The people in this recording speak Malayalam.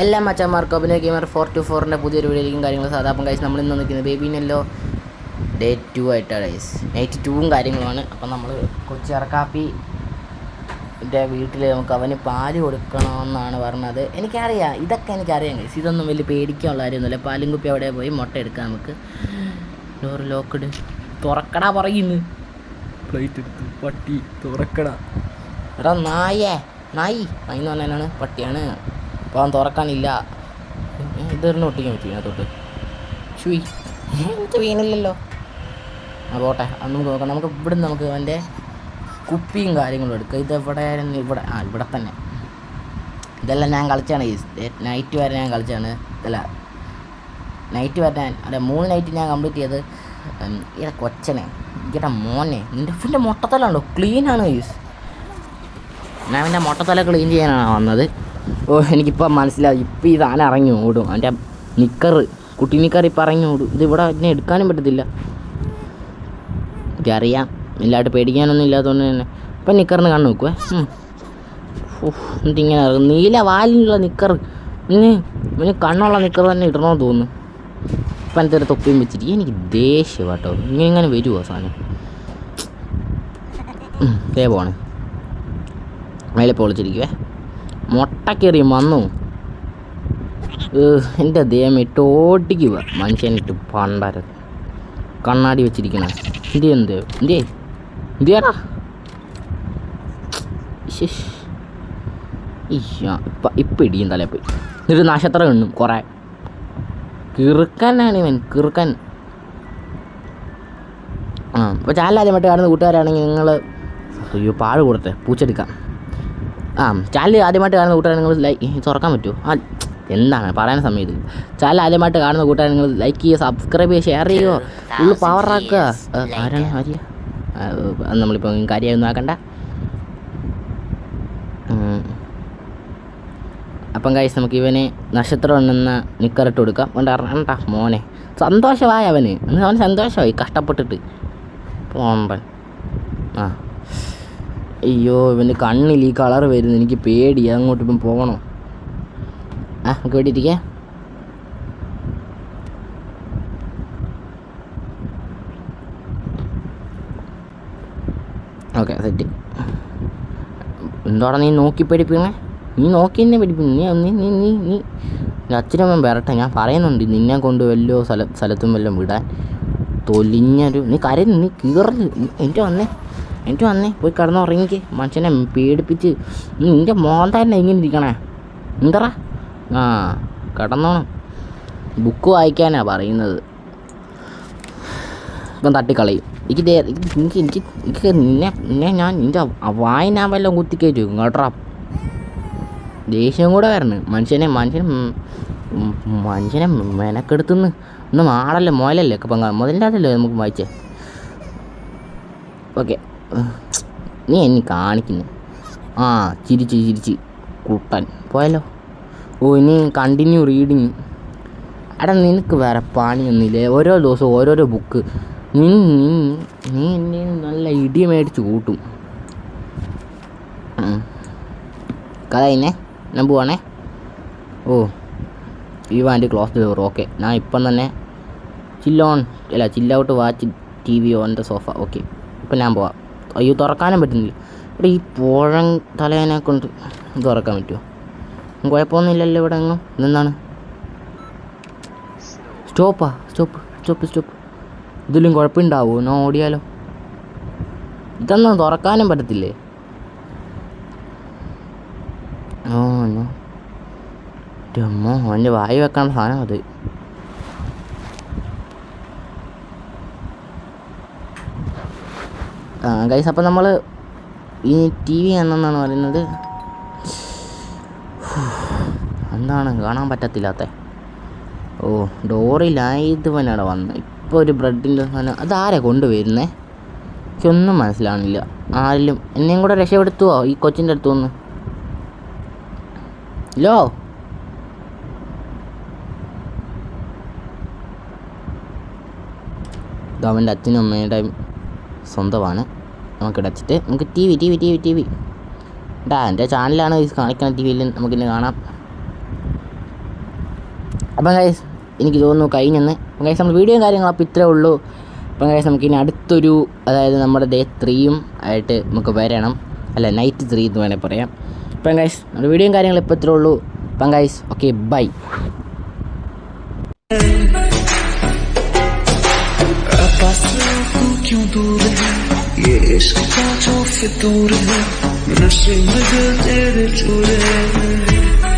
എല്ലാ മച്ചന്മാർക്കും അഭിനയ ഗെയിമർ 424 പുതിയൊരു വീഡിയോയിലേക്കും കാര്യങ്ങളും സാധാരണ ഗൈസ് നമ്മൾ ഇന്ന് നിൽക്കുന്നത് ബേബിനെല്ലോ ഡേ 2 ആയിട്ടാണ് ഗൈസ്. നൈറ്റ് 2 കാര്യങ്ങളുമാണ്. അപ്പം നമ്മൾ കൊച്ചി അറക്കാപ്പി വീട്ടിൽ നമുക്ക് അവന് പാല് കൊടുക്കണമെന്നാണ് പറഞ്ഞത്. എനിക്കറിയാം, ഇതൊക്കെ എനിക്കറിയാം ഗൈസ്. ഇതൊന്നും വലിയ പേടിക്കാനുള്ള കാര്യമൊന്നുമില്ല. പാലും കുപ്പി അവിടെ പോയി മുട്ട എടുക്കാം നമുക്ക്. Door locked. തുറക്കടാ പറയുന്നു. പ്ലേറ്റ് എടുത്ത് പട്ടി തുറക്കടാ. എടാ നായി എന്ന് പറഞ്ഞാലാണ് പട്ടിയാണ്. അപ്പോൾ അവൻ തുറക്കാനില്ല. ഇതൊരെണ്ണം ഒട്ടിക്കാൻ പറ്റും അതിനകത്തോട്ട്. ഷുയി എനിക്ക് വീണില്ലല്ലോ. ആ പോട്ടെ, അത് നമുക്ക് നോക്കാം. നമുക്ക് ഇവിടുന്ന് നമുക്ക് അവൻ്റെ കുപ്പിയും കാര്യങ്ങളും എടുക്കുക. ഇതെവിടെ ഇവിടെ തന്നെ. ഇതെല്ലാം ഞാൻ കളിച്ചാണ്. നൈറ്റ് വരെ ഞാൻ കളിച്ചാണ്. നൈറ്റ് വരെ അല്ല 3 നൈറ്റ് ഞാൻ കംപ്ലീറ്റ് ചെയ്ത്. ഇവിടെ കൊച്ചനെ ഇവിടെ മോനെ നിൻ്റെ മുട്ടത്തലുണ്ടോ? ക്ലീനാണ് ഗൈസ്. ഞാൻ എൻ്റെ മുട്ടത്തല ക്ലീൻ ചെയ്യാനാണ് വന്നത്. ഓ എനിക്കിപ്പോൾ മനസ്സിലാവും. ഇപ്പം ഈ സാധനം ഇറങ്ങി ഓടും. എൻ്റെ കുട്ടി നിക്കർ ഇപ്പം ഇറങ്ങി ഓടും. ഇതിവിടെ എന്നെ എടുക്കാനും പറ്റത്തില്ല. എനിക്കറിയാം, എല്ലായിട്ട് പേടിക്കാനൊന്നും ഇല്ലാത്തതുകൊണ്ട് തന്നെ. ഇപ്പം നിക്കറിന് കണ്ണ് നോക്കുവേ. എന്നിട്ടിങ്ങനെ നീല വാലിനുള്ള നിക്കർ, ഇനി കണ്ണുള്ള നിക്കർ തന്നെ ഇടണമെന്ന് തോന്നുന്നു. ഇപ്പം എൻ്റെ ഒരു തൊപ്പിയും വെച്ചിട്ട് എനിക്ക് ദേഷ്യം കേട്ടോ. ഇങ്ങനെ വരുമോ സാധനം? ദേ പോണേ മേലെ പൊളിച്ചിരിക്കുവേ. മുട്ടക്കേറി വന്നു. എൻ്റെ ദേഹം ഇട്ട് ഓടിക്കുക മനുഷ്യനിട്ട് പണ്ടാര കണ്ണാടി വെച്ചിരിക്കണ. എന്തിയാടാ ഇപ്പം ഇടിയും തലേ പോയി. ഒരു നക്ഷത്രം എണ്ണും കുറേ. കിറുക്കനാണ് ഇവൻ, കിറുക്കൻ. അപ്പോൾ ചാനൽ ആദ്യമായിട്ട് കാണുന്ന കൂട്ടുകാരാണെങ്കിൽ നിങ്ങൾ പാഴ് കൊടുത്തേ പൂച്ചെടുക്കാം. ചാനൽ ആദ്യമായിട്ട് കാണുന്ന കൂട്ടുകാരെ നിങ്ങൾ ലൈക്ക് തുറക്കാൻ പറ്റുമോ? എന്താണ് പറയാൻ സമയത്ത്. ചാനൽ ആദ്യമായിട്ട് കാണുന്ന കൂട്ടുകാരെ നിങ്ങൾ ലൈക്ക് ചെയ്യുക, സബ്സ്ക്രൈബ് ചെയ്യുക, ഷെയർ ചെയ്യുക, ഫുള്ള് പവറാക്കുക. ആരാണ് നമ്മളിപ്പോൾ കാര്യമൊന്നും ആക്കണ്ട. അപ്പം കഴിച്ച് നമുക്ക് ഇവന് നക്ഷത്രം എണ്ണുന്ന നിക്കറിട്ട് കൊടുക്കാം. കൊണ്ടാ മോനെ സന്തോഷമായി അവന് സന്തോഷമായി കഷ്ടപ്പെട്ടിട്ട് പോമ്പൻ. അയ്യോ ഇവൻ്റെ കണ്ണിൽ ഈ കളർ വരുന്നു. എനിക്ക് പേടി. അങ്ങോട്ട് ഇപ്പം പോകണോ? നമുക്ക് വേണ്ടിയിരിക്കേ. Okay set. എന്തോടാ നീ നോക്കി പഠിപ്പിക്കണേ? നീ നോക്കി തന്നെ പഠിപ്പിക്കുന്നു. നീ അച്ഛനമ്മ വരട്ടെ, ഞാൻ പറയുന്നുണ്ട്. നിന്നെ കൊണ്ട് വല്ലോ സ്ഥലത്തും വല്ലതും വിടാൻ. തൊലിഞ്ഞൊരു നീ കരയുന്നു, നീ കീറല്. എനിക്ക് വന്നേ പോയി കിടന്നുറങ്ങിക്ക്. മനുഷ്യനെ പേടിപ്പിച്ച് നിൻ്റെ മോൻ തന്നെ ഇങ്ങനെ ഇരിക്കണേ. എന്താ കിടന്നോണം. ബുക്ക് വായിക്കാനാണ് പറയുന്നത്. ഇപ്പം തട്ടിക്കളയും. എനിക്ക് നിന്നെ ഞാൻ നിൻ്റെ വായന വല്ലതും കുത്തിക്കയറ്റു കേട്ടോ. ദേഷ്യം കൂടെ വരണം. മനുഷ്യനെ മെനക്കെടുത്തുനിന്ന് ഒന്നും ആടല്ലേ മോലല്ലേ ഒക്കെ മുതലിൻ്റെ അതല്ലേ നമുക്ക് വായിച്ചേ. ഓക്കെ നീ എന്നെ കാണിക്കുന്നു. ചിരിച്ച് കുട്ടൻ പോയല്ലോ. ഇനി കണ്ടിന്യൂ റീഡിങ്. എടാ നിനക്ക് വേറെ പണിയൊന്നുമില്ലേ? ഓരോ ദിവസവും ഓരോരോ ബുക്ക്. നീ എന്നെ നല്ല ഇടി മേടിച്ച് കൂട്ടും. കഥ തന്നെ ഞാൻ പോവാണേ. ഈ want close the door. Okay ഞാൻ ഇപ്പം തന്നെ chill-out watch TV on the sofa. Okay ഇപ്പം ഞാൻ പോവാം. അയ്യോ തുറക്കാനും പറ്റുന്നില്ല. ഇവിടെ ഈ പുഴം തലേനെ കൊണ്ട് തുറക്കാൻ പറ്റുമോ? കുഴപ്പമൊന്നുമില്ലല്ലോ ഇവിടെ എങ്ങും. ഇതെന്താണ്? സ്റ്റോപ്പ്. ഇതിലും കുഴപ്പമുണ്ടാവുമോ? ഞാൻ ഓടിയാലോ? ഇതൊന്നും തുറക്കാനും പറ്റത്തില്ലേ? അമ്മോ അവൻ്റെ വായി വെക്കാൻ സാധനം അത്. ഗൈസ് അപ്പം നമ്മൾ ഈ TV കാണണമെന്നാണ് പറയുന്നത്. എന്താണ് കാണാൻ പറ്റത്തില്ലാത്ത? ഡോറിലായതുവനാണ് വന്നത്. ഇപ്പോൾ ഒരു ബ്രെഡിൻ്റെ സാധനം അതാരാ കൊണ്ടുവരുന്നേ? എനിക്കൊന്നും മനസ്സിലാവണില്ല. ആരെങ്കിലും എന്നെയും കൂടെ രക്ഷപ്പെടുത്തുവോ ഈ കൊച്ചിൻ്റെ അടുത്തു നിന്ന്? ഇത് അവൻ്റെ അച്ഛനും അമ്മയുടെയും സ്വന്തമാണ്. നമുക്കിടച്ചിട്ട് നമുക്ക് ടി വി എൻ്റെ ചാനലാണ് കാണിക്കുന്ന. TV യിൽ നമുക്കിന്ന് കാണാം. അപ്പം ഗൈസ് എനിക്ക് തോന്നുന്നു കഴിഞ്ഞെന്ന്. അപ്പം ഗൈസ് നമ്മൾ വീഡിയോയും കാര്യങ്ങളും അപ്പോൾ ഇത്രേ ഉള്ളൂ. അപ്പം ഗൈസ് നമുക്കിനി അടുത്തൊരു, അതായത് നമ്മുടെ ഡേ 3 ആയിട്ട് നമുക്ക് വരണം, അല്ല നൈറ്റ് 3 എന്ന് വേണേൽ പറയാം. അപ്പം ഗൈസ് നമ്മുടെ വീഡിയോയും കാര്യങ്ങളും ഇപ്പോൾ ഇത്രേ ഉള്ളൂ. അപ്പം ഗൈസ് ഓക്കെ ബൈ. क्यों दूर है ये इश्क का जो फितूर है, नशे में दिल तेरे चूरे हैं.